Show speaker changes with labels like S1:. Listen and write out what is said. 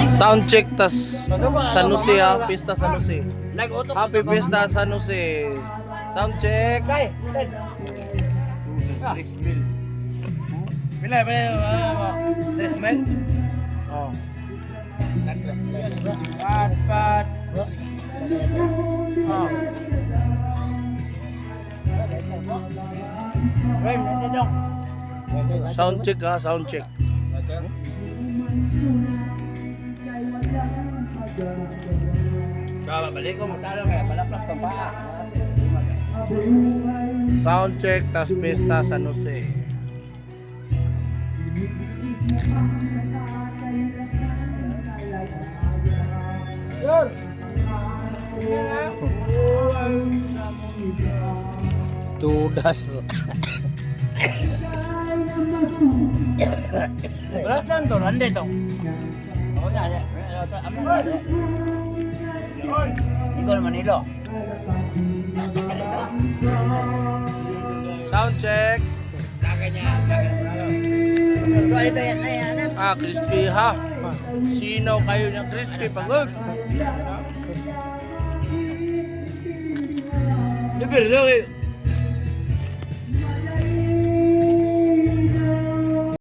S1: Sound check tas San Jose ha, Pista San Jose. Happy Pista San Jose. Sound check.
S2: Trismil. Pila, 3 mil?
S1: Oh.
S2: Pat. Oh.
S1: Sound check ha, sound check.
S2: Balik ko magtalo kaya palaplak ka pa.
S1: Sound check tas Pista San Jose. Tudas.
S2: Beras dan to, rande to. Oh ya, ya. Igor Manilo.
S1: Sound check.
S2: Laganya. Ito yan, anak.
S1: Ah, crispy ha. Sinaw kayo ng crispy pagod.
S2: Di pero